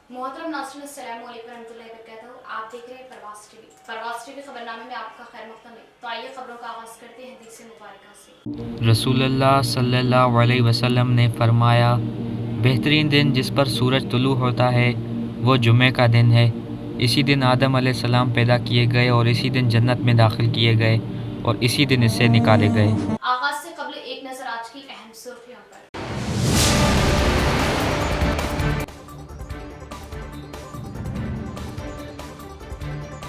मोहतरम नाज़रीन अस्सलाम वालेकुम रहमतुल्लाहि व बरकातहू। आप देख रहे हैं प्रवास टीवी खबरनामे में आपका खैर मक़दम है। तो आइए खबरों का आगाज़ करते हैं हदीस मुबारका से। रसूलुल्लाह सल्लल्लाहु अलैहि वसल्लम ने फरमाया, बेहतरीन दिन जिस पर सूरज तुलू होता है वो जुमे का दिन है। इसी दिन आदम अलैहिस्सलाम पैदा किए गए और इसी दिन जन्नत में दाखिल किए गए और इसी दिन इससे निकाले गए। आगाज़ से कबल एक नज़र आज की अहम सुर्खियों पर।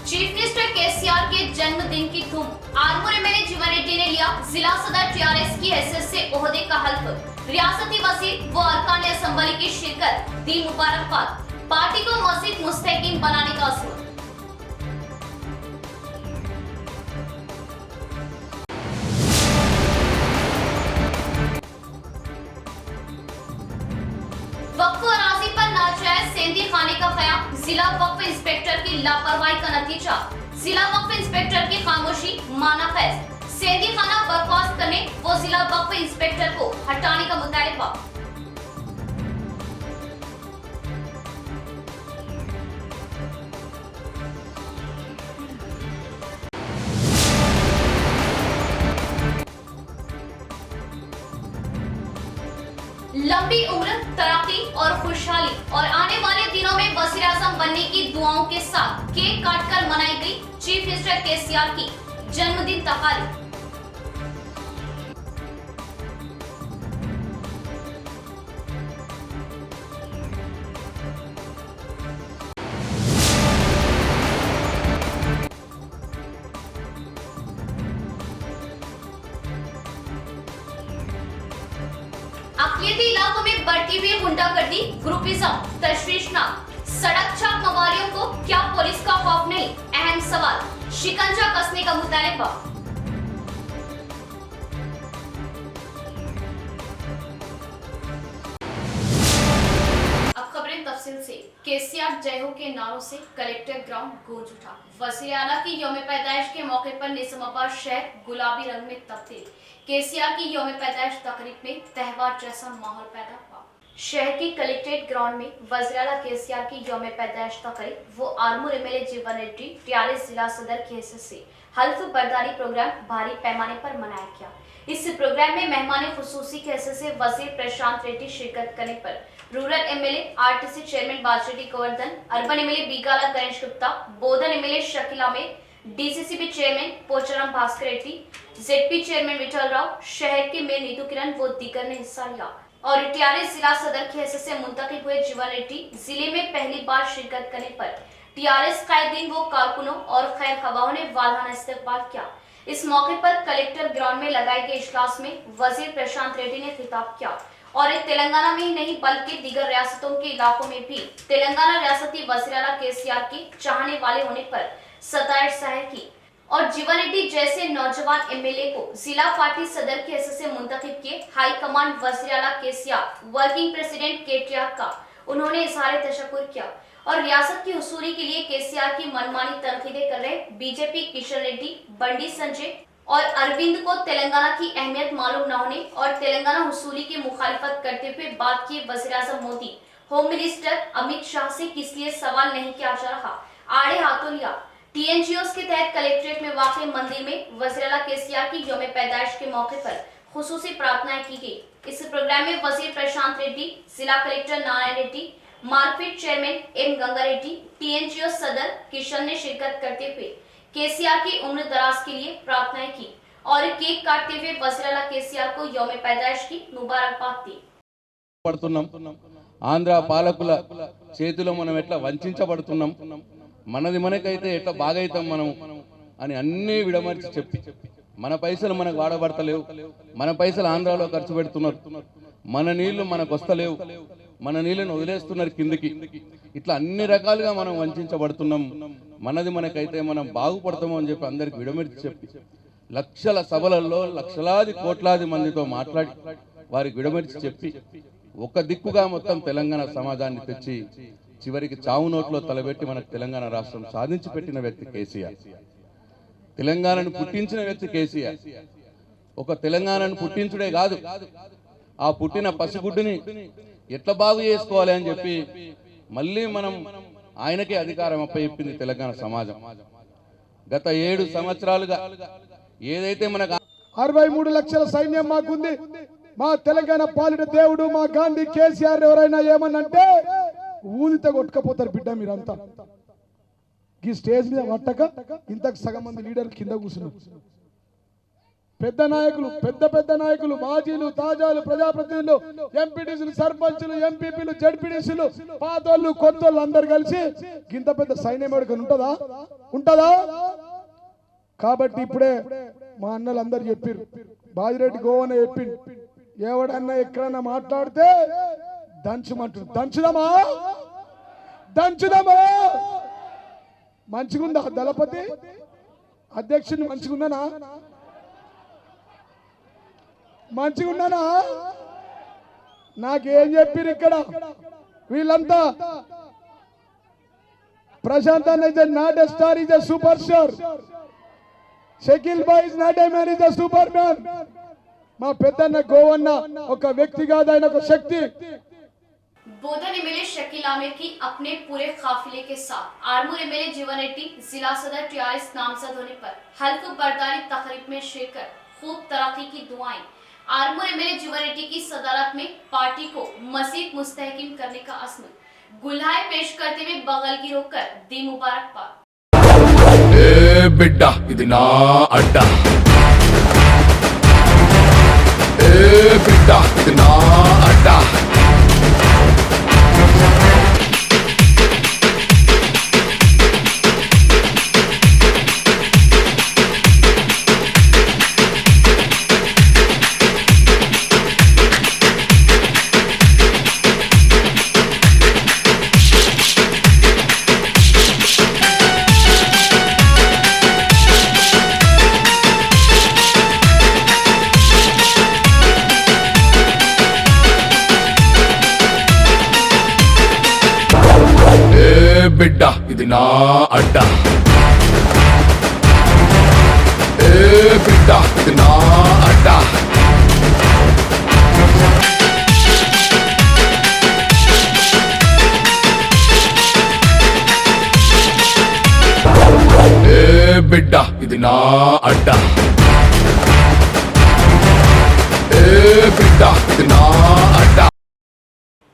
चीफ मिनिस्टर केसीआर के जन्मदिन की धूम। आरमूर एमएलए जीवन रेड्डी ने लिया जिला सदर टीआरएस की हैसियत से ओहदे का हल्फ। रियासती वज़ीर व अरकान असम्बली की शिरकत, दी मुबारकबाद। पार्टी को मज़ीद मुस्तहकीम बनाने का अज़्म। वक्फ अराज़ी पर नाजायज सेंधी खाने का क़याम, जिला वक्फ इंस्पेक्टर की लापरवाही का नतीजा। जिला वक्फ इंस्पेक्टर की खामोशी माना फैज। सेंधी खाना बर्खास्त करने व जिला वक्फ इंस्पेक्टर को हटाने का मुतालबा। लंबी उम्र, तरक्की और खुशहाली और आने वाले दिनों में वज़ीर आज़म बनने की दुआओं के साथ केक काटकर मनाई गई चीफ मिनिस्टर केसीआर की जन्मदिन तकारीब। अक़लियती इलाकों में बढ़ती हुई गुंडागर्दी, ग्रुपिज्म तशवीशनाक। सड़क छाप मवालियों को क्या पुलिस का खौफ नहीं? अहम सवाल। शिकंजा कसने का मुतालबा। अब खबरें तफसील से। केसीआर जय हो के नारों से कलेक्टर ग्राउंड गूंज उठा। वज़ीर आला की यौम पैदाइश के मौके पर निजामाबाद शहर गुलाबी रंग में तब्दील। केसीआर की यौम पैदाइश तकरीब में त्योहार जैसा माहौल पैदा हुआ। शहर की कलेक्ट्रेट ग्राउंड में वज़ीर आला केसीआर की यौम पैदाइश तकरीब वो आरमूर एमएलए जीवन रेड्डी टीआरएस जिला सदर की हैसियत से हल्फ बर्दारी प्रोग्राम भारी पैमाने पर मनाया गया। इस प्रोग्राम में मेहमान खुसूसी की हैसियत से वज़ीर प्रशांत रेड्डी शिरकत करने पर rural MLA RTC chairman Bajireddy Govardhan, urban MLA Bigala Ganesh Gupta, Bodhan MLA Shakeel Ahmed, DCCB chairman Pocharam Bhaskar Reddy, ZP chairman Vithal Rao, शहर के मेयर नीतू किरण व दीगर ने हिस्सा लिया। और टीआरएस जिला सदर की हैसियत से मुंतखब हुए जीवन रेड्डी जिले में पहली बार शिरकत करने पर टीआरएस कायदीन व कारकुनों और खैर खवाहों ने वालाना इस्तकबाल किया। इस मौके पर कलेक्टर ग्राउंड में लगाए गए इजलास में वज़ीर प्रशांत रेड्डी ने खिताब किया और तेलंगाना में ही नहीं बल्कि दीगर रियासतों के इलाकों में भी तेलंगाना रियासती वज़ीर आला केसीआर के चाहने वाले होने पर सताइश जाहिर की और जीवन रेड्डी जैसे नौजवान एमएलए को जिला पार्टी सदर की हैसियत से मुंतखब किए हाई कमांड वज़ीर आला केसीआर वर्किंग प्रेसिडेंट केटीआर का उन्होंने इज़हार तशक्कुर किया और रियासत की हुसूली के लिए केसीआर की मनमानी तनकीदें कर रहे बीजेपी किशन रेड्डी, बंडी संजय और अरविंद को तेलंगाना की अहमियत मालूम न होने और तेलंगाना हुसूली की मुखालिफत करते हुए बात किए वज़ीर आज़म मोदी, होम मिनिस्टर अमित शाह से किस लिए सवाल नहीं किया जा रहा, आड़े हाथों लिया। टीएनजीओस के तहत कलेक्ट्रेट में वाक़ मंदिर में वज़ीर आला केसीआर की यौम पैदाइश के मौके पर खुसूसी प्रार्थनाएं की गई। इस प्रोग्राम में वज़ीर प्रशांत रेड्डी, जिला collector Narayana Reddy, market chairman M Ganga Reddy, TNGO सदर किशन ने शिरकत करते हुए केसीआर की उम्र दराज के लिए प्रार्थनाएं की और केक काटते हुए वज़ीर आला केसीआर को यौम पैदाइश की मुबारकबाद दी। ఆంధ్ర పాలకుల చేతిలో మనం ఎట్లా వంచబడుతున్నాం, మనది మనకైతే ఎట్లా బాగైతాం మనం అని అన్నీ విడమర్చి చెప్పి మన పైసలు మనకు వాడబడతలేవు, మన పైసలు ఆంధ్రాలో ఖర్చు పెడుతున్నారు, మన నీళ్లు మనకు వస్తలేవు, మన నీళ్ళను వదిలేస్తున్నారు కిందికి, ఇట్లా అన్ని రకాలుగా మనం వంచబడుతున్నాం, మనది మనకైతే మనం బాగుపడతాము అని చెప్పి అందరికి విడమర్చి చెప్పి లక్షల సభలలో లక్షలాది కోట్లాది మందితో మాట్లాడి వారికి విడమర్చి చెప్పి ఒక దిక్కుగా మొత్తం తెలంగాణ సమాజాన్ని తెచ్చి చివరికి చావు నోట్లో తలబెట్టి మనకు తెలంగాణ రాష్ట్రం సాధించి పెట్టిన వ్యక్తి కేసీఆర్. తెలంగాణను పుట్టించిన వ్యక్తి కేసీఆర్. ఒక తెలంగాణను పుట్టించుడే కాదు, ఆ పుట్టిన పసిగుడ్డుని ఎట్లా బాగు చేసుకోవాలి అని చెప్పి మళ్ళీ మనం ఆయనకే అధికారం అప్పచెప్పింది తెలంగాణ సమాజం. గత 7 సంవత్సరాలుగా ఏదైతే మనకు 63 లక్షల సైన్యం మాకుంది. మా తెలంగాణ పాలిట దేవుడు మా గాంధీ కేసీఆర్ ఎవరైనా ఏమన్నంటే ఊదితే కొట్టుకపోతారు బిడ్డ మీరంతా. ఈ స్టేజ్ మీద పట్టక ఇంతకు సగం మంది లీడర్లు కింద కూర్చున్నారు. పెద్ద నాయకులు, పెద్ద నాయకులు, మాజీలు, తాజాలు, ప్రజాప్రతినిధులు, ఎంపీటీసీలు, సర్పంచులు, ఎంపీపీలు, జడ్పీటీసీలు, పాతోళ్ళు, కొత్తోళ్ళు అందరు కలిసి ఇంత పెద్ద సైన్యం ఎవరికైనా ఉంటుందా? కాబట్టి ఇప్పుడే మా అన్నలు అందరు చెప్పారు, బాజిరెడ్డి గోవన్న చెప్పిండు, ఎవడన్నా ఎక్కడన్నా మాట్లాడితే దంచుమంటారు. దంచుదామా? మంచిగుందా దళపతి అధ్యక్షుని? మంచిగున్నానా? నాకేం చెప్పారు ఇక్కడ వీళ్ళంతా? ప్రశాంత్ అన్న is not a star, is a super star. Shakeel bye is not a man, is a super man. మా పెద్దన్న గోవన్న ఒక వ్యక్తి కాదు, ఆయన ఒక శక్తి. बोधन एमएलए शकील आमिर की अपने पूरे काफिले के साथ आरमूर एमएलए जीवन रेड्डी जिला सदर टीआरएस नामजद होने पर हल्फ बर्दारी तकरीब में शिरकत, खूब तरक्की की दुआएं। आरमूर एमएलए जीवन रेड्डी की सदारत में पार्टी को मजीद मुस्तहकिम करने का अज़्म, गुल्हाए पेश करते हुए बगल की रोककर दी मुबारकबाद। बिड्डा इदना अड्डा, बिड्डा इदना अड्डा, बिड्डा इदना अड्डा, बिड्डा इदना अड्डा, बिड्डा इदना अड्डा, बिड्डा इदना अड्डा।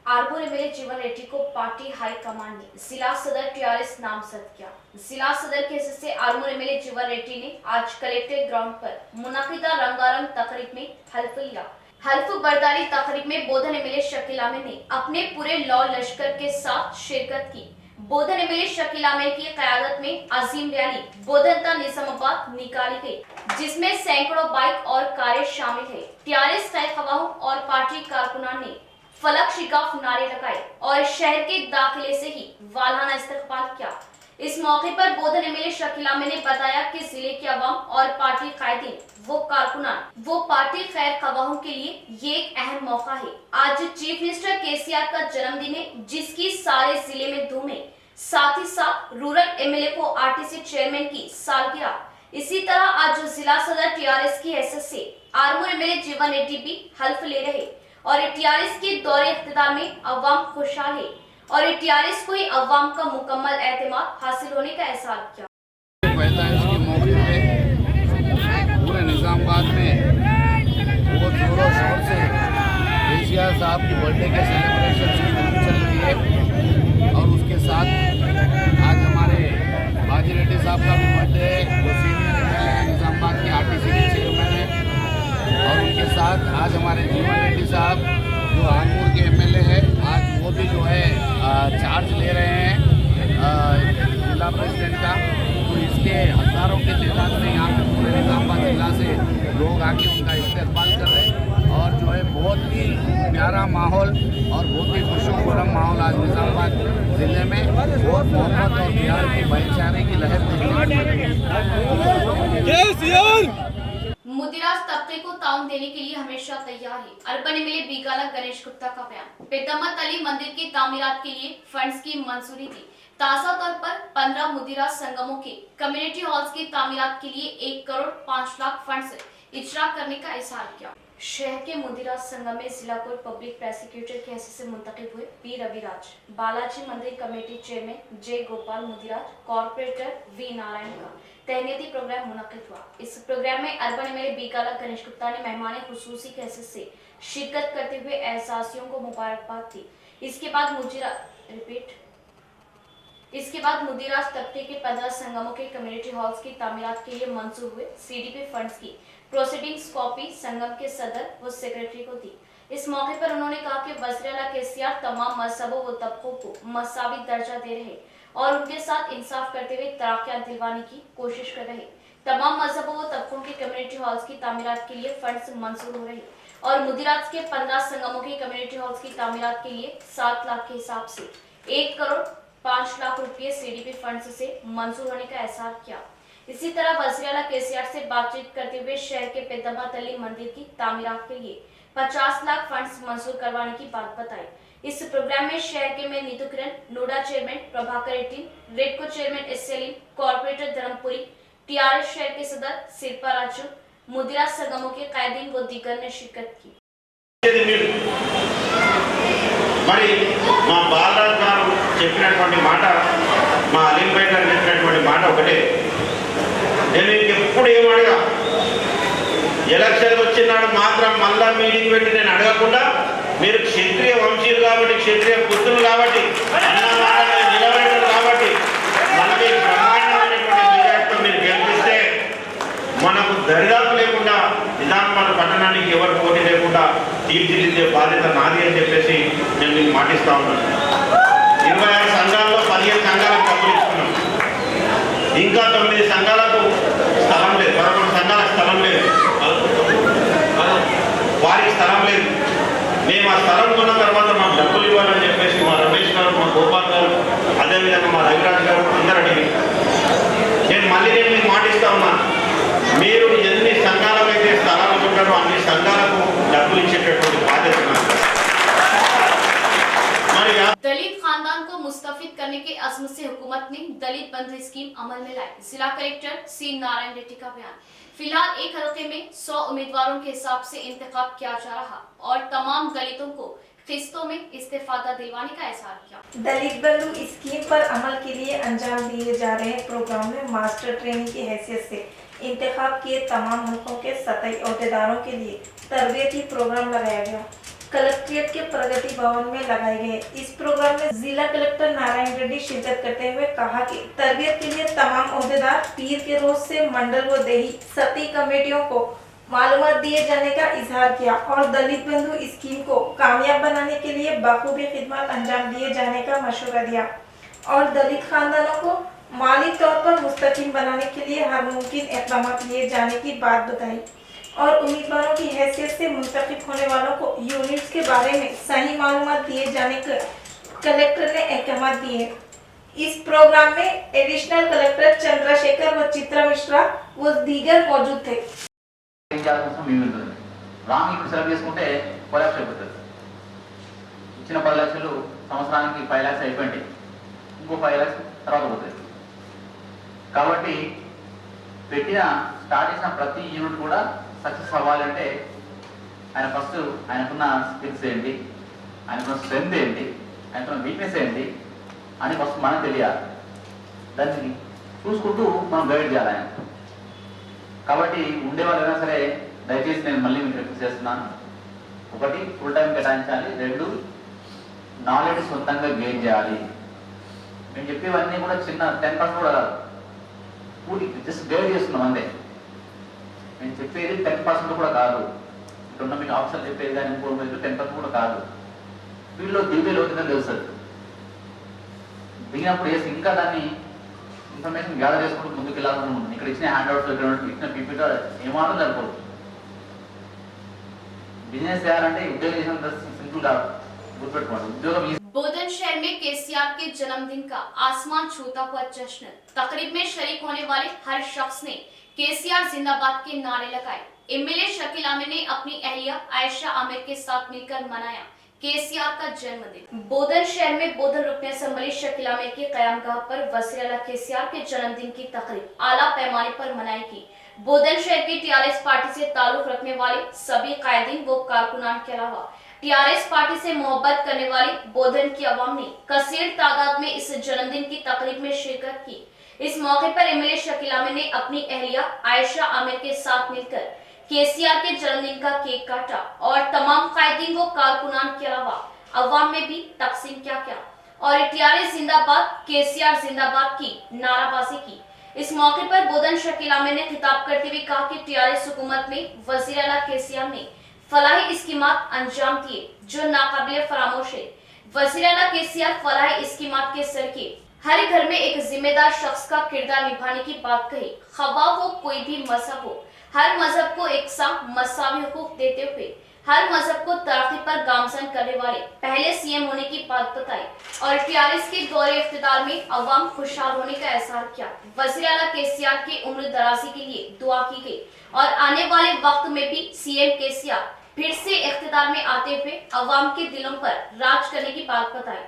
आरमूर एमएलए जीवन रेड्डी को पार्टी हाईकमान ने जिला सदर टीआरएस नामजद किया। जिला सदर के हिस्से से आरमूर एमएलए जीवन रेड्डी ने आज कलेक्ट्रेट ग्राउंड पर मुनाकिदा रंगारंग तकरीब में हल्फ लिया। हल्फ बर्दारी तकरीब में बोधन एमएलए शकील आमिर ने अपने पूरे लॉ लश्कर के साथ शिरकत की। बोधन एमएलए शकील आमिर की क़यादत में अजीम रैली बोधन ता निजामाबाद निकाली गई, जिसमें सैकड़ों बाइक और कारें शामिल है। टीआरएस खैर खवाहों और पार्टी कारकुनान ने फलक शिकाफ नारे लगाए और शहर के दाखिले से ही वालाना इस्तकबाल किया। इस मौके पर बोधन एमएलए शकील आमिर ने बताया कि जिले के अवाम और पार्टी कायदीन वो कारकुनान वो पार्टी खैर खवाहों के लिए ये एक अहम मौका है। आज चीफ मिनिस्टर केसीआर का जन्मदिन है, जिसकी सारे जिले में धूम है। साथ ही साथ रूरल एमएलए को आरटीसी चेयरमैन की सालगिरह। इसी तरह आज जिला सदर टीआरएस की हैसियत से आरमूर एमएलए जीवन रेड्डी भी हल्फ ले रहे और टीआरएस के दौरे इख्तिदार में अवाम खुशहाल है और टीआरएस को ही अवाम का मुकम्मल एतमाद हासिल होने का एहसास किया। पैदाइश के मौके पे पूरे निजामाबाद में बहुत जोरों शोर से केसीआर साहब की बर्थडे के सेलिब्रेशन चल रही है और उसके साथ आज हमारे बाजी रेड्डी साहब का भी बर्थडे है, जो सीनियर एमएलए है निजामाबाद के आरटीसी के चेयरमैन है। और उनके साथ आज हमारे जीवन रेड्डी साहब जो आरमूर के एमएलए है, आज वो भी जो है चार्ज ले रहे हैं जिला प्रेसिडेंट का। तो इसके हज़ारों की तादाद में यहाँ पे पूरे निजामाबाद जिला से लोग आके उनका इस्तेकबाल कर रहे हैं और जो है बहुत ही प्यारा माहौल और बहुत ही खुशनुमा माहौल आज निजामाबाद ज़िले में बहुत मोहब्बत और प्यार की भाईचारे की लहर देखने मुदिराज तबके को ताउन देने के लिए हमेशा तैयार है। अर्बन एमएलए बीगाला गणेश गुप्ता का बयान। पेदम्मत अली मंदिर की तामीरात के लिए फंड्स की मंजूरी दी। ताज़ा तौर पर 15 मुदिराज संगमों के कम्युनिटी हॉल्स की तामीरात के लिए 1 करोड़ 5 लाख फंड्स इजरा करने का इजहार किया। शहर के मुदिराज संगम में जिला कोर्ट पब्लिक प्रोसिक्यूटर के हैसियत से मुंतखब हुए पी रविराज, बालाजी मंदिर committee chairman J Gopal Mudiraj, corporator V Narayan का तहनीती प्रोग्राम मुनक्किद हुआ। इस प्रोग्राम में अर्बन एमएलए बीकाला गणेश गुप्ता ने मेहमान खुसूसी की हैसियत से शिरकत करते हुए एहसासियों को मुबारकबाद दी। इसके बाद मुदिराज तबके के 15 संगमों के कम्युनिटी हॉल्स की तामीरात के लिए मंजूर हुए सीडीपी फंड्स की प्रोसीडिंग्स कॉपी संगम के सदर व सेक्रेटरी को दी। इस मौके पर उन्होंने कहा कि वज़ीर आला केसीआर तमाम मजहबों व तबकों को मसावी दर्जा दे रहे और उनके साथ इंसाफ करते हुए तरक्कियात दिलवाने की कोशिश कर रहे। तमाम मजहबों व तबकों के कम्युनिटी हॉल्स की तामीरात के लिए फंड्स मंजूर हो रहे और मुदिराज के 15 संगमों के कम्युनिटी हॉल्स की तामीरात के लिए 7 लाख के हिसाब से 1 करोड़ 5 लाख रुपये सीडीपी फंड्स से मंजूर होने का एहसास किया। इसी तरह वज़ीर आला केसीआर से बातचीत करते हुए शहर के पेदमा तली मंदिर की तामीरात के लिए 50 लाख फंड्स मंजूर करवाने की बात बताई। इस प्रोग्राम में शहर के मेयर नीतू किरण, नोडा चेयरमैन प्रभाकर एटीन, रेडको चेयरमैन एसएलिन, कॉर्पोरेटर धर्मपुरी, टीआरएस शहर के सदर शिल्पा राजू, मुदिराज संगमों के कायदीन व दीगर ने शिरकत की। మరి మా బాలరాజ్ గారు చెప్పినటువంటి మాట, మా అలీం భాయ్ గారు చెప్పినటువంటి మాట ఒకటే, నేను ఎప్పుడు ఏమడగా ఎలక్షన్ వచ్చినాడు మాత్రం మళ్ళా మీటింగ్ పెట్టి నేను అడగకుండా మీరు క్షత్రియ వంశీయులు కాబట్టి, క్షత్రియ పుత్రులు కాబట్టి, నిలబెట్టారు కాబట్టి మనకి బ్రహ్మాండమైనటువంటి మెజార్టీతో మీరు గెలిపిస్తే మనకు దరిదాపు లేకుండా నిజామాబాద్ పట్టణానికి ఎవరు పోటీ లేకుండా తీర్చిదిద్దే బాధ్యత నాది అని చెప్పేసి నేను మీకు మాటిస్తా ఉన్నాను. 26 సంఘాల్లో 15 సంఘాలకు డబ్బులు ఇస్తున్నాం. ఇంకా 9 సంఘాలకు స్థలం లేదు, 11 సంఘాలకు స్థలం లేదు, వారికి స్థలం లేదు. మేము ఆ స్థలం కొన్న తర్వాత మాకు డబ్బులు ఇవ్వాలని చెప్పేసి మా రమేష్ గారు, మా గోపాల్ గారు, అదేవిధంగా మా రవిరాజ్ గారు అందరూ అడిగి నేను మీకు మాటిస్తా ఉన్నాను, మీరు ఎన్ని సంఘాలకైతే స్థలాలు ఉంటారో అన్ని సంఘాలకు డబ్బులు ఇచ్చేటటువంటి బాధ్యత మరి दलित खानदान को मुस्तफिद करने के अज़्म से हुकूमत ने दलित बंधु स्कीम अमल में लाई। जिला कलेक्टर सी नारायण रेड्डी का बयान। फिलहाल एक हल्के में 100 उम्मीदवारों के हिसाब से इंतखाब किया जा रहा और तमाम दलितों को किस्तों में इस्तेफादा दिलवाने का एहसास किया। दलित बंधु स्कीम पर अमल के लिए अंजाम दिए जा रहे प्रोग्राम में मास्टर ट्रेनिंग की हैसियत से इंतखाब किए तमाम हल्कों के सतही अहदेदारों के लिए तरबियती प्रोग्राम लगाया गया। कलेक्ट्रेट के प्रगति भवन में लगाए गए इस प्रोग्राम में जिला कलेक्टर नारायण रेड्डी शिरकत करते हुए कहा कि तरबियत के लिए तमाम अहदेदार पीर के रोज से मंडल व देही सती कमेटियों को मालूमात दिए जाने का इजहार किया और दलित बंधु स्कीम को कामयाब बनाने के लिए बाखूबी खिदमत अंजाम दिए जाने का मशवरा दिया और दलित खानदानों को माली तौर पर मुस्तकिम बनाने के लिए हर मुमकिन इक़दाम लिए जाने की बात बताई और उम्मीदवारों की हैसियत से मुंतखब होने वालों को यूनिट्स के बारे में सही मालूमात दिए जाने के कलेक्टर ने अहकाम दिए। इस प्रोग्राम में एडिशनल कलेक्टर चंद्रशेखर व चित्रा मिश्रा व दीगर मौजूद थे। రాంగ్ ఇప్పుడు సెలెక్ట్ చేసుకుంటే కొలాప్స్ అయిపోతుంది. ఇచ్చిన 10 లక్షలు సంవత్సరానికి 5 లక్షలు అయిపోయింది, ఇంకో 5 లక్షలు తర్వాత పోతుంది. కాబట్టి స్టార్ట్ చేసిన ప్రతి యూనిట్ కూడా సక్సెస్ అవ్వాలంటే ఆయన ఫస్ట్ ఆయనకున్న స్కిల్స్ ఏంటి, ఆయనకున్న స్ట్రెంత్ ఏంటి, ఆయనకున్న వీక్నెస్ ఏంటి అని ఫస్ట్ మనం తెలియాలి. దాన్ని చూసుకుంటూ మనం గైడ్ చేయాలి ఆయన. కాబట్టి ఉండేవాళ్ళు అయినా సరే దయచేసి నేను మళ్ళీ మీకు రిక్వెస్ట్ చేస్తున్నాను, 1 ఫుల్ టైం కేటాయించాలి, 2 నాలెడ్జ్ సొంతంగా గెయిన్ చేయాలి. మేము చెప్పేవన్నీ కూడా చిన్న 10% కూడా కాదు, పూర్తి జస్ట్ గైడ్ చేస్తున్నాం అంతే. నేను చెప్పేది 10% కూడా కాదు, ఇప్పుడున్న మీకు ఆప్షన్ చెప్పేది కానీ ఇంకో 10% కూడా కాదు. వీళ్ళు దివ్య లోతుగా తెలుస్తుంది. దిగినప్పుడు వేసి ఇంకా దాన్ని ఇన్ఫర్మేషన్ గ్యాదర్ చేసుకుంటూ ముందుకు వెళ్ళాల్సి ఉంటుంది. ఇక్కడ ఇచ్చిన హ్యాండ్అవుట్స్ ఇచ్చిన పీపీతో ఏమాత్రం సరిపోదు. బిజినెస్ చేయాలంటే ఉద్యోగం చేసినంత సింపుల్ కాదు, గుర్తుపెట్టుకోండి. ఉద్యోగం बोधन शहर में केसीआर के जन्मदिन का आसमान छूता हुआ जश्न। तकरीब में शरीक होने वाले हर शख्स ने केसीआर जिंदाबाद के नारे लगाए। एमएलए शकील आमिर ने अपनी अहलिया आयशा आमिर के साथ मिलकर मनाया केसीआर का जन्मदिन। बोधन शहर में बोधन रुकन असम्बली शकील आमिर के क़यामगाह पर वज़ीर आला केसीआर के जन्मदिन की तकरीब आला पैमाने पर मनाई गई। बोधन शहर की टीआरएस पार्टी से ताल्लुक रखने वाले सभी कायदीन व कारकुनान के अलावा टीआरएस पार्टी से मोहब्बत करने वाली बोधन की आवाम ने कसीर तादाद में इस जन्मदिन की तकरीब में शिरकत की। इस मौके पर एमएलए शकील आमिर ने अपनी अहलिया आयशा आमिर के साथ मिलकर केसीआर के जन्मदिन का केक काटा और तमाम कायदीन व कारकुनान के अलावा अवाम में भी तकसीम किया और टीआरएस जिंदाबाद केसीआर जिंदाबाद की नाराबाजी की। इस मौके पर बोधन शकील आमिर ने खिताब करते हुए कहा कि टीआरएस हुकूमत में वजीर आला केसीआर ने फलाही स्कीमात अंजाम दिए जो नाकाबिले फरामोश है। वजीर आला केसीआर फलाही स्कीमात के सदके हर घर में एक जिम्मेदार शख्स का किरदार निभाने की बात कही। खवा वो कोई भी मजहब हो, हर मजहब को एक सा मसावी हुकूक देते हुए हर मजहब को तरक्की पर गामजन करने वाले पहले सीएम होने की बात बताई और टीआरएस के दौरे इफ्तितार में अवाम खुशहाल होने का एहसास किया। वज़ीर आला केसीआर की उम्र दराजी के लिए दुआ की गई और आने वाले वक्त में भी सीएम केसीआर फिर से इख्तिदार में आते हुए अवाम के दिलों पर राज करने की बात बताई।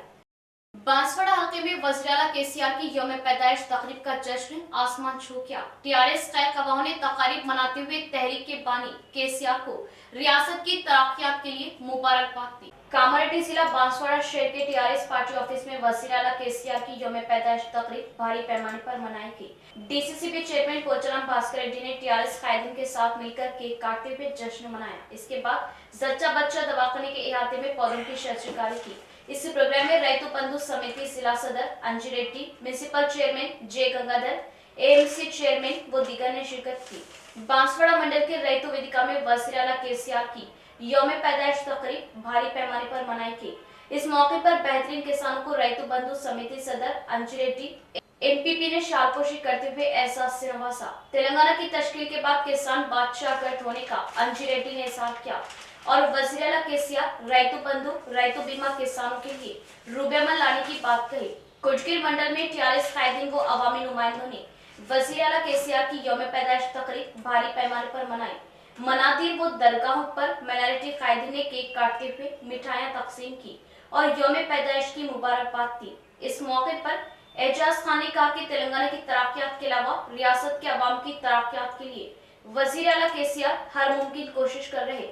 बांसवाड़ा हल्के में वज़ीर आला केसीआर की यौम पैदाइश तकरीब का जश्न आसमान छू गया। टीआरएस खैर खवाहों ने तकारीब मनाते हुए तहरीक के बानी केसीआर को रियासत की तरक्कियात के लिए मुबारकबाद दी। कामारेड्डी जिला बांसवाड़ा शहर के टीआरएस पार्टी ऑफिस में वज़ीर आला केसीआर की यौम पैदाइश तकरीब भारी पैमाने पर मनाई गई। डीसीसीबी चेयरमैन कोचराम भास्कर रेड्डी ने टीआरएस कायदीन के साथ मिलकर केक काटते हुए जश्न मनाया। इसके बाद जच्चा बच्चा दवाखाने के इहाते में पौधों की शस्त्रकारी की। इस प्रोग्राम में रैतु बंधु समिति जिला सदर अंजी रेड्डी, म्युनिसिपल चेयरमैन जे गंगाधर, एएमसी चेयरमैन व दीगर ने शिरकत की। बांसवाड़ा मंडल के रैतु वेदिका में वज़ीर आला केसीआर की यौम पैदाइश तकरीब भारी पैमाने पर मनाई गई। इस मौके पर बेहतरीन किसानों को रैतु बंधु समिति सदर अंजी रेड्डी एमपीपी ने शालपोशी करते हुए एहसास से नवाजा। तेलंगाना की तश्कील के बाद किसान बादशाह गठ होने का अंजी रेड्डी ने एहसास किया और वज़ीर आला केसीआर रैतु बंधु रैतु बीमा किसानों के लिए रूबेमल लाने की बात कही। कुटगिर मंडल में टीआरएस कायदीन व अवामी नुमाइंदों ने वज़ीर आला केसीआर की यौम पैदाइश तकरीब भारी पैमाने पर मनाई। मनादिर व दरगाहों पर माइनॉरिटी कायदीन ने केक काटते हुए मिठाइयां तकसीम की और यौम पैदाइश की मुबारकबाद दी। इस मौके पर एजाज खान ने कहा कि तेलंगाना की तरक्कियात के अलावा रियासत के अवाम की तरक्कियात के लिए वज़ीर आला केसीआर हर मुमकिन कोशिश कर रहे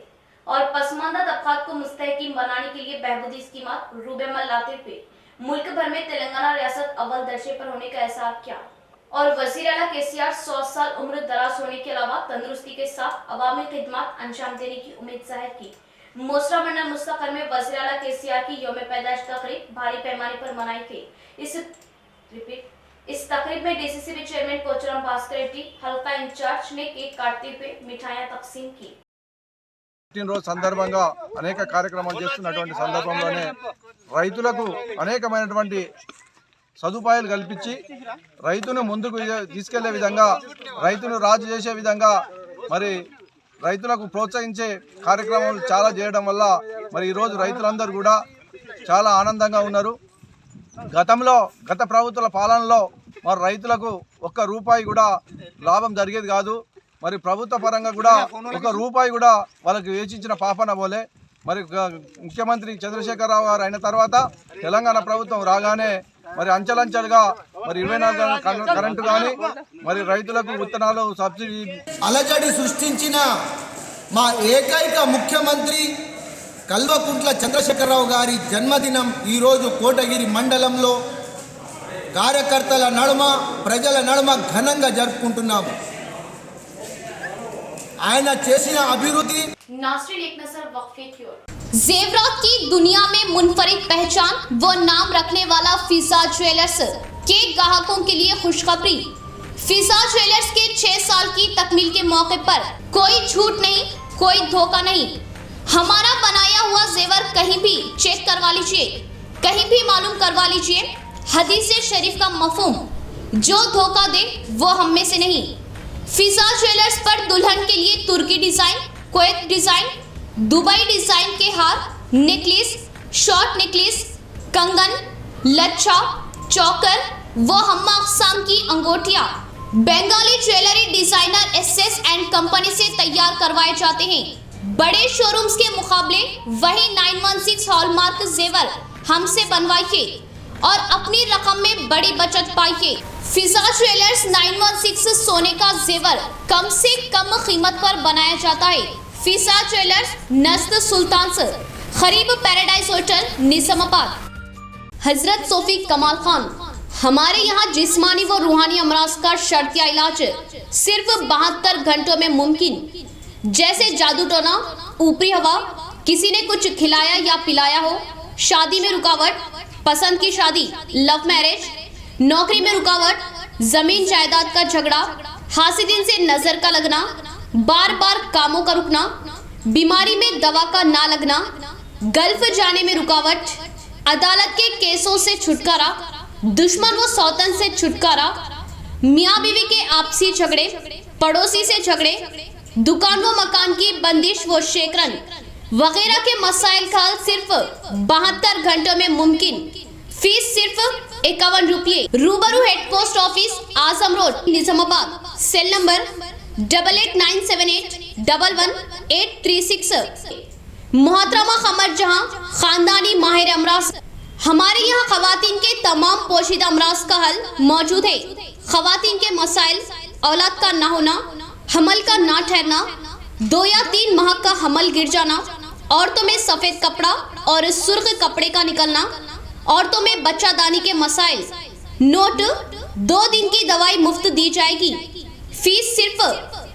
और पसमानदा तबकात को मुस्तहकीम बनाने के लिए बहबूदी स्कीमात रूबेमल लाते हुए मुल्क भर में तेलंगाना रियासत अव्वल दर्जे पर होने का एहसास किया और वज़ीर आला केसीआर 100 साल उम्र दराज होने के अलावा तंदुरुस्ती के साथ अवामी खिदमत अंजाम देने की उम्मीद जाहिर की। मोसरा मंडल मुस्तकर में वज़ीर आला केसीआर की यौम पैदाइश तकरीब भारी पैमाने पर मनाई गई। इस तकरीब में डीसीसीबी चेयरमैन कोचराम भास्कर रेड्डी हल्का इंचार्ज ने केक काटते हुए मिठाइयां तकसीम की। రోజు సందర్భంగా అనేక కార్యక్రమాలు చేస్తున్నటువంటి సందర్భంలోనే రైతులకు అనేకమైనటువంటి సదుపాయాలు కల్పించి రైతును ముందుకు తీసుకెళ్లే విధంగా రైతును రాజు చేసే విధంగా మరి రైతులకు ప్రోత్సహించే కార్యక్రమాలు చాలా చేయడం వల్ల మరి ఈ రోజు రైతులందరూ కూడా చాలా ఆనందంగా ఉన్నారు। గత ప్రభుత్వాల పాలనలో మరి రైతులకు ఒక్క రూపాయి కూడా లాభం జరిగేది కాదు। మరి ప్రభుత్వ పరంగా కూడా ఒక రూపాయి కూడా వాళ్ళకి వేచించిన పాపన పోలే। మరి ముఖ్యమంత్రి చంద్రశేఖరరావు గారు అయిన తర్వాత తెలంగాణ ప్రభుత్వం రాగానే మరి అంచెలంచెలుగా మరి 24 గంటల కరెంటు కానీ మరి రైతులకు విత్తనాలు సబ్సిడీ అలజడి సృష్టించిన మా ఏకైక ముఖ్యమంత్రి కల్వకుంట్ల చంద్రశేఖరరావు గారి జన్మదినం ఈరోజు కోటగిరి మండలంలో కార్యకర్తల నడుమ ప్రజల నడుమ ఘనంగా జరుపుకుంటున్నాము। आयना चेसिना अभिवृद्धि नाज़रीन एक नजर वक्फे की ओर। जेवरात की दुनिया में मुनफरिद पहचान व नाम रखने वाला फिजा ज्वेलर्स के ग्राहकों के लिए खुशखबरी। फिजा ज्वेलर्स के 6 साल की तकमील के मौके पर कोई झूठ नहीं, कोई धोखा नहीं। हमारा बनाया हुआ जेवर कहीं भी चेक करवा लीजिए, कहीं भी मालूम करवा लीजिए। हदीस शरीफ का मफहूम, जो धोखा दे वो हम में से नहीं। फिजा ज्वेलर्स पर दुल्हन के लिए तुर्की design, Kuwait design, Dubai design के हार, नेकलेस, शॉर्ट नेकलेस, कंगन, लच्छा, चौकर व हम्मा अक़साम की अंगूठियां Bengali jewellery designer SS and company से तैयार करवाए जाते हैं। बड़े शोरूम्स के मुकाबले वही 916 हॉलमार्क जेवर हमसे बनवाइए और अपनी रकम में बड़ी बचत पाइए। फिजा ज्वेलर्स 916 सोने का जेवर कम से कम कीमत पर बनाया जाता है। फिजा ज्वेलर्स नस्त सुल्तान सर, खरीब पैराडाइज होटल, निजामाबाद। हजरत सोफी कमाल खान, हमारे यहाँ जिस्मानी व रूहानी अमराज का शर्तिया इलाज सिर्फ 72 घंटों में मुमकिन। जैसे जादू टोना, ऊपरी हवा, किसी ने कुछ खिलाया या पिलाया हो, शादी में रुकावट, पसंद की शादी, लव मैरिज, नौकरी में रुकावट, जमीन जायदाद का झगड़ा, हासिदिन से नजर का लगना, बार बार कामों का रुकना, बीमारी में दवा का ना लगना, गल्फ जाने में रुकावट, अदालत के केसों से छुटकारा, दुश्मन व सौतन से छुटकारा, मियाँ बीवी के आपसी झगड़े, पड़ोसी से झगड़े, दुकान व मकान की बंदिश व शेकरन वगैरह के मसाइल का हल सिर्फ 72 घंटों में मुमकिन। फीस सिर्फ 51 रुपये। रूबरू head post office, Azam road, Nizamabad. Cell number 8897811836। मोहतरमा कमर जहां, खानदानी माहिर अमराज। हमारे यहाँ खवातीन के तमाम पोशीदा अमराज का हल मौजूद है। खवातीन के मसाइल, औलाद का ना होना, हमल का ना ठहरना, 2 या 3 माह का हमल गिर जाना, औरतों में सफेद कपड़ा और सुर्ख कपड़े का निकलना, औरतों में बच्चादानी के मसाइल। नोट, 2 दिन की दवाई मुफ्त दी जाएगी। फीस सिर्फ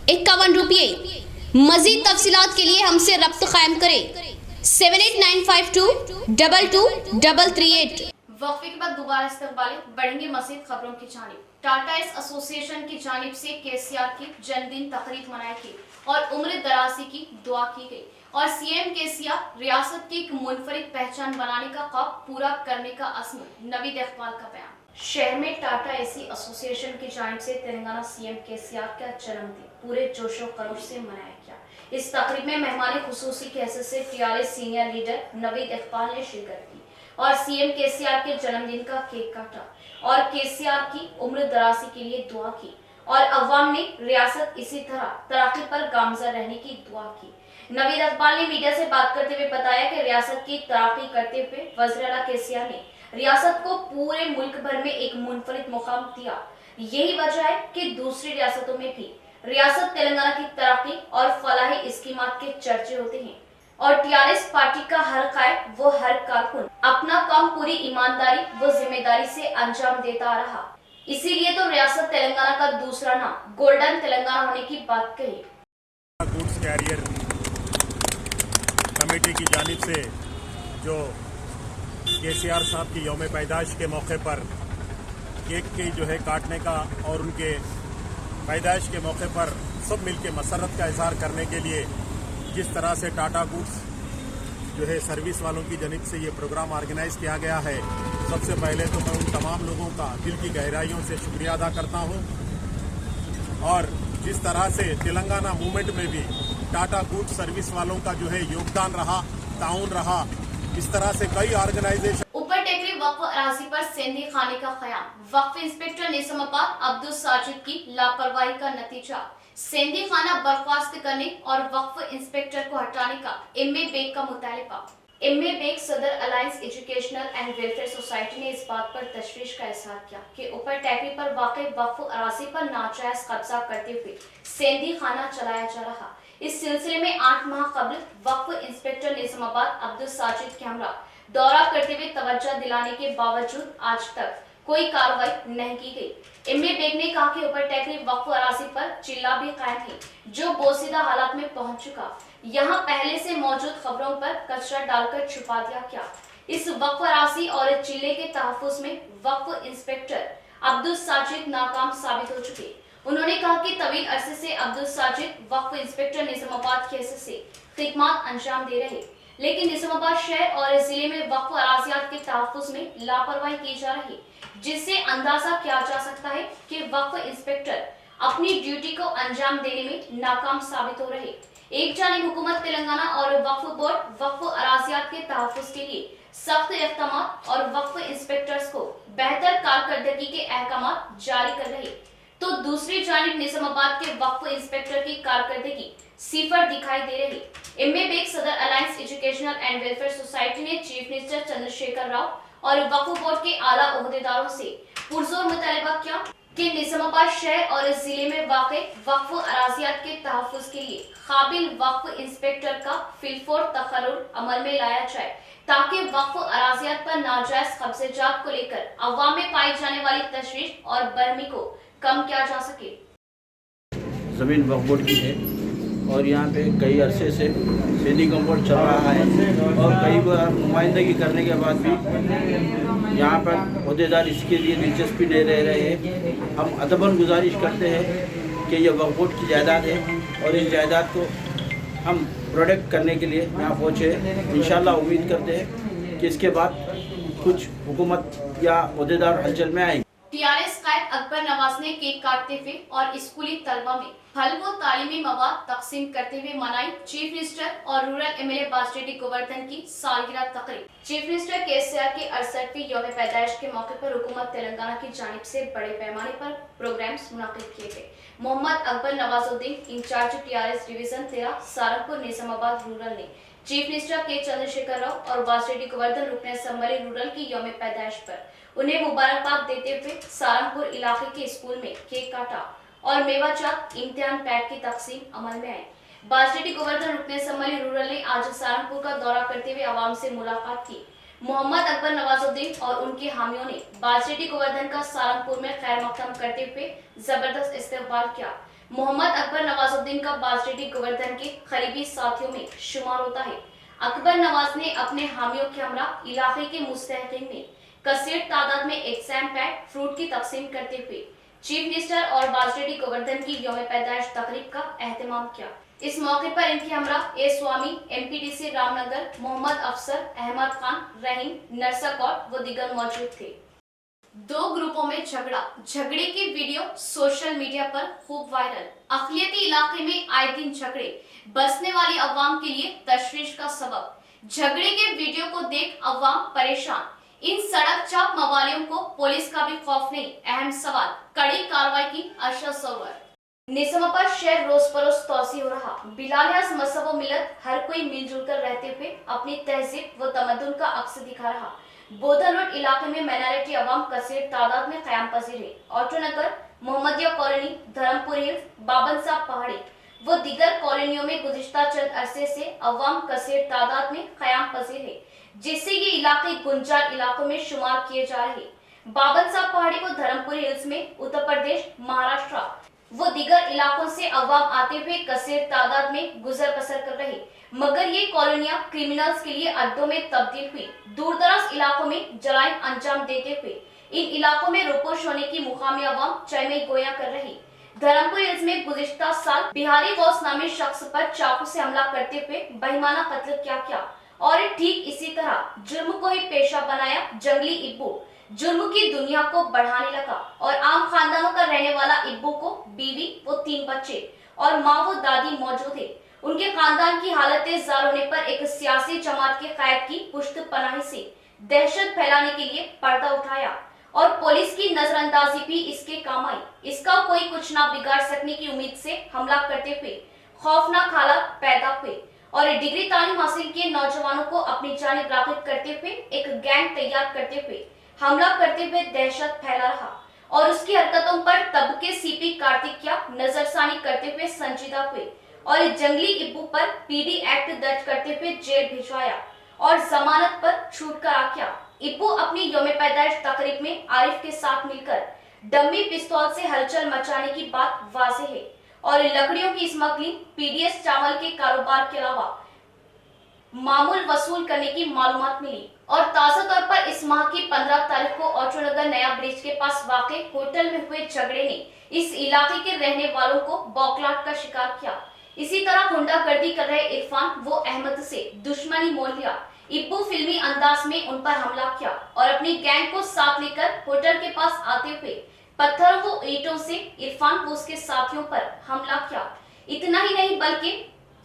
51 रुपये। मजीद तफसीलात के लिए हमसे रब्त कायम करें 7895222338। वक्फे के बाद दोबारा इस्तकबाल बढ़ेंगे मजीद खबरों की जानिब। टाटा एसोसिएशन की जानिब से केसीआर की जन्मदिन तकरीब मनाई गई और उम्र दराजी की दुआ की गई और सीएम केसीआर रियासत की एक मुनफरिद पहचान बनाने का ख्वाब पूरा करने का अज़्म। नवीद इकबाल का बयान। शहर में टाटा एसी एसोसिएशन की जानिब से तेलंगाना सीएम केसीआर का जन्मदिन पूरे जोशो खरोश से मनाया गया। इस तकरीब में मेहमान खुसूसी की हैसियत से TRS senior leader Naveed Iqbal ने शिरकत की और सीएम केसीआर के जन्मदिन का केक काटा और केसीआर की उम्र दराजी के लिए दुआ की और अवाम ने रियासत इसी तरह तरक्की पर गामजन रहने की दुआ की। नवीद इकबाल ने मीडिया से बात करते हुए बताया कि रियासत की तरक्की करते हुए वज़ीर आला केसीआर ने रियासत को पूरे मुल्क भर में एक मुनफरिद मुकाम दिया। यही वजह है कि दूसरी रियासतों में भी रियासत तेलंगाना की तरक्की और फलाही स्कीमात के चर्चे होते हैं और टीआरएस पार्टी का हर कायद वो हर कारकुन अपना काम पूरी ईमानदारी व जिम्मेदारी से अंजाम देता आ रहा। इसीलिए तो रियासत तेलंगाना का दूसरा नाम गोल्डन तेलंगाना होने की बात कही। गुड्स कैरियर कमेटी की जानिब से जो केसीआर साहब की यौम पैदाइश के मौके पर केक की जो है काटने का और उनके पैदाइश के मौके पर सब मिलकर मसरत का इजहार करने के लिए जिस तरह से टाटा गुड्स जो है सर्विस वालों की जानिब से ये प्रोग्राम ऑर्गेनाइज किया गया है, सबसे पहले तो मैं उन तमाम लोगों का दिल की गहराइयों से शुक्रिया अदा करता हूं। और जिस तरह से तेलंगाना मूवमेंट में भी टाटा गुड्स सर्विस वालों का जो है योगदान रहा, ताउन रहा, इस तरह से कई ऑर्गेनाइजेशन। ऊपर टेकरी वक्फ अराजी पर सेंधी खाने का ख्याल। वक्फ इंस्पेक्टर निजामाबाद अब्दुल साजिद की लापरवाही का नतीजा सेंधी खाना बर्खास्त करने और वक्फ इंस्पेक्टर को हटाने का एमए बेग का मुतालिबा। एमए बेग सदर alliance educational and welfare society ने इस बात पर तशवीश का इजहार किया कि ऊपर टेकरी पर वाक़ई वक्फ अराजी पर नाजायज कब्जा करते हुए सेंधी खाना चलाया जा रहा। इस सिलसिले में 8 माह कबल वक्फ इंस्पेक्टर निजामाबाद अब्दुल साजिद के हमरा दौरा करते हुए तवज्जो दिलाने के बावजूद आज तक कोई कार्रवाई नहीं की गई। एमए बेग ने कहा कि ऊपर टेकरी वक्फ अराजी पर चिल्ला भी कायम है जो बोसीदा हालात में पहुंच चुका। यहाँ पहले से मौजूद खबरों पर कचरा डालकर छुपा दिया गया। इस वक्फ अराजी और चिल्ले के तहफ़्फ़ुज़ में वक्फ इंस्पेक्टर अब्दुल साजिद नाकाम साबित हो चुके। उन्होंने कहा कि तवील अरसे से अब्दुल साजिद वक्फ इंस्पेक्टर निजामाबाद की हैसियत से खिदमत अंजाम दे रहे, लेकिन निजामाबाद शहर और जिले में वक्फ अराजियात के तहफ़्फ़ुज़ में लापरवाही की जा रही, जिससे अंदाजा किया जा सकता है कि वक्फ इंस्पेक्टर अपनी ड्यूटी को अंजाम देने में नाकाम साबित हो रहे। एक जानिब हुकूमत तेलंगाना और वक्फ बोर्ड वक्फ अराजियात के तहफ़्फ़ुज़ के लिए सख्त इक़दाम और वक्फ इंस्पेक्टर्स को बेहतर कारकर्दगी के अहकाम जारी कर रहे, तो दूसरी जानिब निजामाबाद के वक्फ इंस्पेक्टर की कारकर्दगी सिफर दिखाई दे रही। एमए बेग सदर alliance educational and welfare society ने चीफ मिनिस्टर चंद्रशेखर राव और वक्फ बोर्ड के आला ओहदेदारों से पुरजोर मुतालिबा किया कि निजामाबाद शहर और इस जिले में वाक़ई वक्फ अराजियात के तहफ़्फ़ुज़ के लिए काबिल वक्फ इंस्पेक्टर का फिलफोर तकर्रुर अमल में लाया जाए ताकि वक्फ अराजियात पर नाजायज कब्ज़ेजात को लेकर अवाम में पाई जाने वाली तशवीश और बरहमी को कम किया जा सके। ज़मीन वक्फ बोर्ड की है और यहाँ पे कई अरसे से सीधी कंपाउंड चल रहा है और कई बार नुमाइंदगी करने के बाद भी यहाँ पर अहदेदार इसके लिए दिलचस्पी नहीं ले रहे हैं। हम अदबन गुजारिश करते हैं कि ये वक्फ बोर्ड की जायदाद है और इस जायदाद को हम प्रोटेक्ट करने के लिए यहाँ पहुँचे। इंशाल्लाह उम्मीद करते हैं कि इसके बाद कुछ हुकूमत या अहदेदार हलचल में आएंगे। टीआरएस कायद अकबर नवाज ने केक काटते हुए और स्कूली तलबा में फल व तालीमी मवाद तकसीम करते हुए मनाई चीफ मिनिस्टर और रूरल एमएलए बाजरेड्डी गोवर्धन की सालगिरह तकरीब। चीफ मिनिस्टर केसीआर की 68वीं यौम पैदाइश के मौके पर हुकूमत तेलंगाना की जानिब से बड़े पैमाने पर प्रोग्राम्स मुनाकिद किए गए। Mohammed Akbar Nawazuddin incharge TRS division 13 Sarangpur Nizamabad rural ने chief minister K Chandrashekar Rao और बाजरेड्डी गोवर्धन रुकन असम्बली रूरल की यौम पैदाइश पर उन्हें मुबारकबाद देते हुए सारंगपुर इलाके के स्कूल में केक काटा और मेवाजात इम्तिहान पैड की तकसीम अमल में आई। बाजरेड्डी गोवर्धन रुकन असम्बली रूरल ने आज सारंगपुर का दौरा करते हुए आवाम से मुलाकात की। मोहम्मद अकबर नवाजुद्दीन और उनके हामियों ने बाजरेड्डी गोवर्धन का सारंगपुर में खैर मकदम करते हुए जबरदस्त इस्तकबाल किया। मोहम्मद अकबर नवाजुद्दीन का बाजरेड्डी गोवर्धन के करीबी साथियों में शुमार होता है। अकबर नवाज ने अपने हामियों के हमरा इलाके के मुस्तहिकीन में कसीर तादाद में एग्जाम पैड फ्रूट की तकसीम करते हुए चीफ मिनिस्टर और बाजरेड्डी गोवर्धन की यौम पैदाइश तकरीब का एहतमाम किया। इस मौके पर इनके हमरा ए स्वामी, एमपीडीसी रामनगर, मोहम्मद अफसर, अहमद खान, रहीम, नरसागौड़ व दीगर मौजूद थे। दो ग्रुपों में झगड़े की वीडियो सोशल मीडिया पर खूब वायरल। अक़लियती इलाके में आए दिन झगड़े बसने वाली अवाम के लिए तशवीश का सबब। झगड़े के वीडियो को देख अवाम परेशान। इन सड़क चाप मवालियों को पुलिस का भी खौफ नहीं, अहम सवाल, कड़ी कार्रवाई की आशा सवर। निजामाबाद शहर रोज बरोज तोसी हो रहा। बिलालियाज मजहब व मिलत हर कोई मिलजुल कर रहते हुए अपनी तहजीब व तमद्दुन का अक्स दिखा रहा। बोधन रोड इलाके में माइनॉरिटी अवाम कसीर तादाद में क़याम पजीर है। ऑटोनगर, मोहम्मदिया कॉलोनी, धर्मपुर हिल्स, बाबन साहब पहाड़ी व दीगर कॉलोनियों में गुज़िश्ता चंद अरसे से अवाम कसीर तादाद में क़याम पजीर है, जिससे ये इलाके गुंजार इलाकों में शुमार किए जा रहे। बाबन साहब पहाड़ी व धर्मपुर हिल्स में उत्तर प्रदेश, महाराष्ट्र व दीगर इलाकों से अवाम आते हुए कसीर तादाद में गुजर बसर कर रहे, मगर ये कॉलोनियां क्रिमिनल्स के लिए अड्डों में तब्दील हुई। दूर दराज इलाकों में जराइम अंजाम देते हुए इन इलाकों में रोपोश होने की मुकामी अवाम चैमे गोया कर रही। धर्मपुर हिल्स में गुज़िश्ता साल बिहारी गौस नामी शख्स पर चाकू से हमला करते हुए बेईमाना कत्ल किया और ठीक इसी तरह जुर्म को ही पेशा बनाया जंगली इब्बू। जुर्म की दुनिया को बढ़ाने लगा और आम खानदानों का रहने वाला इब्बू को बीवी व 3 बच्चे और माँ व दादी मौजूद है। उनके खानदान की हालतें जार होने पर एक सियासी जमात के कायद की पुश्त पनाही से दहशत फैलाने के लिए पर्दा उठाया और पुलिस की नजरअंदाजी भी इसके काम आई। इसका कोई कुछ ना बिगाड़ सकने की उम्मीद से हमला करते हुए खौफनाक हालात पैदा हुए और डिग्री तालीम हासिल किए नौजवानों को अपनी जानिब राग़िब करते हुए एक गैंग तैयार करते हुए हमला करते हुए दहशत फैला रहा और उसकी हरकतों पर तब के सीपी कार्तिकिया नजरसानी करते हुए संजीदा हुए और जंगली इब्बू पर पीडी एक्ट दर्ज करते हुए जेल भिजवाया और जमानत पर छूट कर आ गया। इब्बू अपनी यौम पैदाइश तकरीब में आरिफ के साथ मिलकर डम्मी पिस्तौल से हलचल मचाने की बात वाज़ेह है और लकड़ियों की स्मगलिंग, पीडीएस चावल के कारोबार के अलावा मामूल वसूल करने की मालूमात मिली और ताज़ा तौर पर इस माह की 15 तारीख को ऑटोनगर नया ब्रिज के पास वाक़े होटल में हुए झगड़े ने इस इलाके के रहने वालों को बौखलाहट का शिकार किया। इसी तरह गुंडागर्दी कर रहे इरफान वो अहमद से दुश्मनी मोल लिया। इब्बू फिल्मी अंदाज में उन पर हमला किया और अपनी गैंग को साथ लेकर होटल के पास आते हुए पत्थरों व ईंटों से इरफान को उसके साथियों पर हमला किया। इतना ही नहीं बल्कि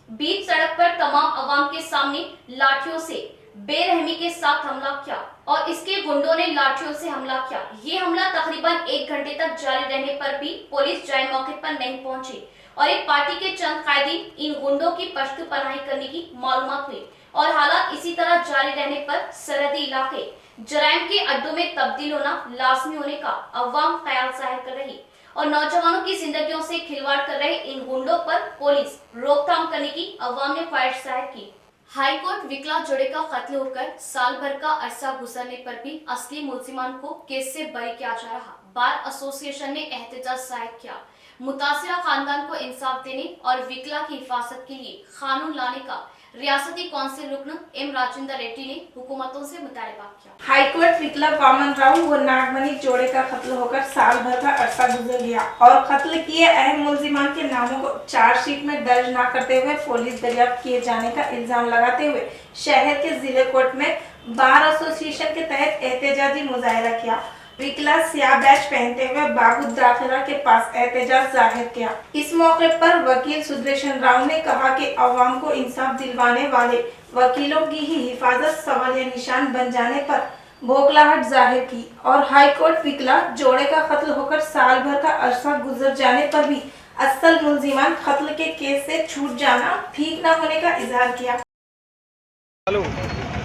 बीच सड़क पर तमाम अवाम के सामने लाठियों से बेरहमी के साथ हमला किया और इसके गुंडों ने लाठियों से हमला किया। ये हमला तकरीबन 1 घंटे तक जारी रहने पर भी पुलिस जाए मौके पर नहीं पहुंची और एक पार्टी के चंद कायदीन इन गुंडों की पश्त पनाही करने की मालूमात हुई और हालात इसी तरह जारी रहने पर सरहदी इलाके जराइम के अड्डों में तब्दील होना लाजमी होने का अवाम ख्याल जाहिर कर रही और नौजवानों की जिंदगियों से खिलवाड़ कर रहे इन गुंडों पर पुलिस रोकथाम करने की अवाम ने ख्वाहिश जाहिर की। हाईकोर्ट विकला जोड़े का कत्ल होकर साल भर का अरसा गुजरने पर भी असली मुलजिमान को केस से बरी किया जा रहा। बार एसोसिएशन ने एहतजाज जाहिर किया। मुतासिरा खानदान को इंसाफ देने और विकला की हिफाजत के लिए कानून लाने का रियासती काउंसिल रुकन एम राजेंद्र रेड्डी ने हुकूमतों से मुतालबा किया। हाईकोर्ट विकला वामन राव व नागमणि जोड़े का कत्ल होकर साल भर का अरसा गुजर गया और कत्ल किए अहम मुलजिमान के नामों को चार्जशीट में दर्ज न करते हुए पुलिस दरियाफ्त किए जाने का इल्जाम लगाते हुए शहर के जिले कोर्ट में बार एसोसिएशन के तहत एहतजाजी मुजाहरा किया। विकला स्याह बैच पहनते हुए बाबू दाखिला के पास एहतजाज जाहिर किया। इस मौके पर वकील सुदर्शन राव ने कहा कि अवाम को इंसाफ दिलवाने वाले वकीलों की ही हिफाजत सवाल निशान बन जाने पर बौखलाहट जाहिर की और हाईकोर्ट विकला जोड़े का कत्ल होकर साल भर का अरसा गुजर जाने पर भी असल मुलजिमान कत्ल के केस से छूट जाना ठीक न होने का इजहार किया।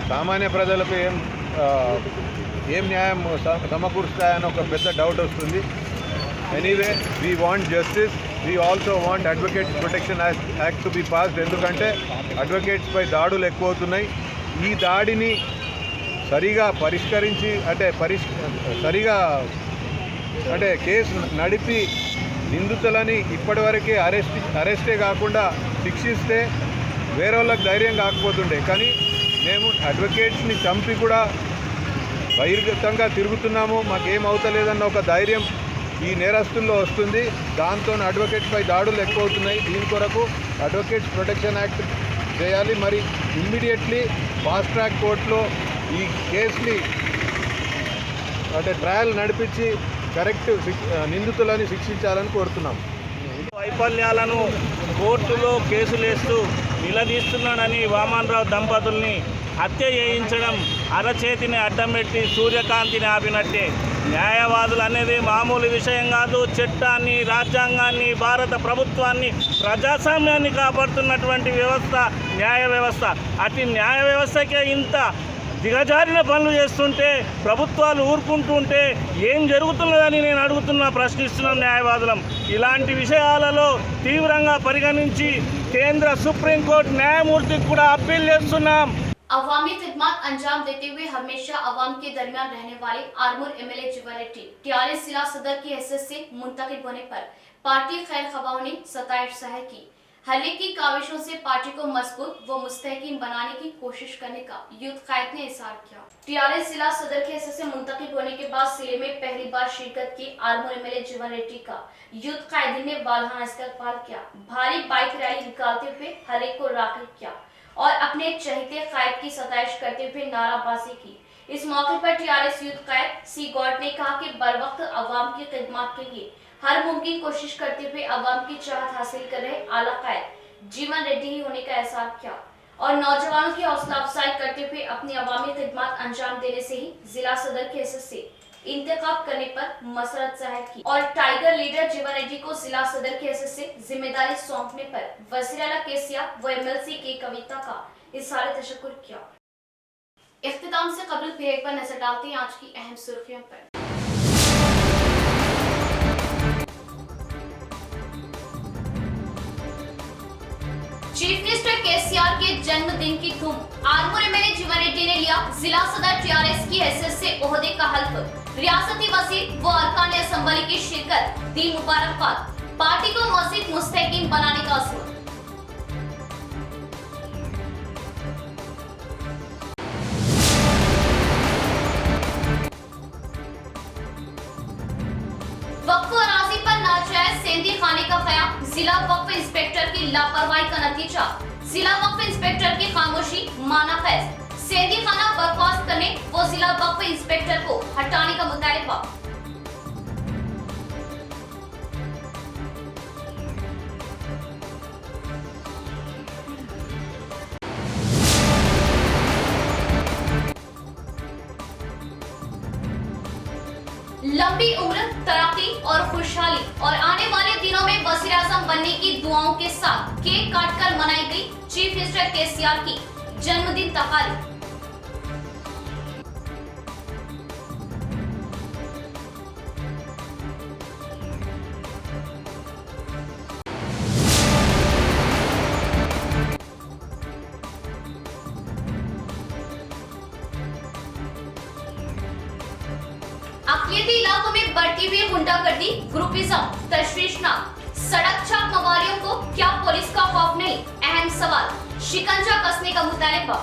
सामान्य ప్రజలకు ఏం న్యాయం సమకూరుస్తాయని ఒక పెద్ద డౌట్ వస్తుంది. Anyway we want justice, we also want advocates protection act to be passed. ఎందుకంటే అడ్వకేట్స్పై దాడులు ఎక్కువ అవుతున్నాయి. ఈ దాడిని సరిగా పరిష్కరించి అంటే కేసు నడిపి నిందితులని ఇప్పటివరకే అరెస్టే కాకుండా శిక్షిస్తే వేరే వాళ్ళకి ధైర్యం కాకపోతుండే. కానీ మేము అడ్వకేట్స్ని చంపి కూడా బహిర్గతంగా తిరుగుతున్నాము, మాకేం అవుతలేదన్న ఒక ధైర్యం ఈ నేరస్తుల్లో వస్తుంది. దాంతో అడ్వకేట్స్పై దాడులు ఎక్కువ అవుతున్నాయి. దీని కొరకు అడ్వకేట్స్ ప్రొటెక్షన్ యాక్ట్ చేయాలి. మరి ఇమ్మీడియట్లీ ఫాస్ట్ ట్రాక్ కోర్టులో ఈ కేసుని అంటే ట్రయల్ నడిపించి కరెక్ట్ నిందితులని శిక్షించాలని కోరుతున్నాం. వైఫల్యాలను కోర్టులో కేసులేస్తూ నిలదీస్తున్నాడని వామన్ రావు దంపతుల్ని హత్య చేయించడం అరచేతిని అడ్డం పెట్టి సూర్యకాంతిని ఆపినట్టే. న్యాయవాదులు అనేది మామూలు విషయం కాదు. చట్టాన్ని, రాజ్యాంగాన్ని, భారత ప్రభుత్వాన్ని, ప్రజాస్వామ్యాన్ని కాపాడుతున్నటువంటి వ్యవస్థ న్యాయ వ్యవస్థ. అటు న్యాయ వ్యవస్థకే ఇంత దిగజారిన పనులు చేస్తుంటే ప్రభుత్వాలు ఊరుకుంటుంటే ఏం జరుగుతున్నదని నేను ప్రశ్నిస్తున్నాం న్యాయవాదులం. ఇలాంటి విషయాలలో తీవ్రంగా పరిగణించి కేంద్ర సుప్రీంకోర్టు న్యాయమూర్తికి కూడా అప్పీల్ చేస్తున్నాం. अवामी खिदमत अंजाम देते हुए हमेशा अवाम के दरमियान रहने वाले आर्मूर एमएलए जीवन रेड्डी टीआरएस जिला सदर की हैसियत से मुंतखब होने पर पार्टी खैर खवाओं ने सताइश जाहिर की। हल्ले की काविशों से पार्टी को मजबूत व मुस्तहकीम बनाने की कोशिश करने का यूथ कायद ने इजहार किया। टीआरएस जिला सदर की हैसियत से मुंतखब होने के बाद जिले में पहली बार शिरकत की आर्मूर एमएलए जीवन रेड्डी का यूथ कायदीन ने बालहाना इस्तकबाल किया। भारी बाइक रैली निकालते हुए हल्ले को राग़िब किया और अपने चहेते कायद की सताइश करते हुए नाराबाजी की। इस मौके पर टीआरएस यूथ कायद सी गॉड ने कहा कि बर वक्त अवाम की खिदमत के लिए हर मुमकिन कोशिश करते हुए अवाम की चाहत हासिल कर रहे आला कायद जीवन रेड्डी ही होने का एहसास किया और नौजवानों की हौसला अफजाई करते हुए अपनी अवामी खिदमत अंजाम देने से ही जिला सदर की हैसियत से इंतखाब करने पर मसरत जाहिर की और टाइगर लीडर जीवन रेड्डी को जिला सदर की हैसियत से जिम्मेदारी सौंपने पर वज़ीर आला केसीआर व एमएलसी के कविता का इज़हार तशक्कुर किया। इख्तिताम से कबल फिर एक बार नजर डालते हैं आज की अहम सुर्खियों पर। चीफ मिनिस्टर केसीआर के जन्मदिन की धूम। आर्मूर एमएलए जीवन रेड्डी ने लिया जिला सदर टीआरएस की हैसियत से ओहदे का हल्फ। रियासती वज़ीर व अरकान असम्बली की शिरकत, दी मुबारकबाद। पार्टी को मज़ीद मुस्तहकीम बनाने का अज़्म। वक्फ अराजी पर नाजायज सेंधी खाने का क़याम, जिला वक्फ इंस्पेक्टर की लापरवाही का नतीजा। जिला वक्फ इंस्पेक्टर की खामोशी माना फैज। सेंधी खाना बर्खास्त करने व जिला वक्फ इंस्पेक्टर को हटाने का मुतालबा। लंबी उम्र, तरक्की और खुशहाली और आने वाले दिनों में वज़ीर आज़म बनने की दुआओं के साथ केक काटकर मनाई गई चीफ मिनिस्टर केसीआर की जन्मदिन तकारीब। बढ़ती हुई गुंडागर्दी, ग्रुपिज्म, तशवीशनाक सड़क छाप मवालियों को क्या पुलिस का खौफ नहीं? अहम सवाल, शिकंजा कसने का मुतालिबा।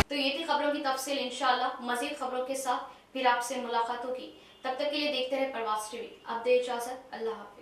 तो ये थी खबरों की तफसील। इंशाअल्लाह मजीद खबरों के साथ फिर आपसे मुलाकात होगी। तब तक के लिए देखते रहे प्रवास टीवी। अब दे इजाजत, अल्लाह हाफिज।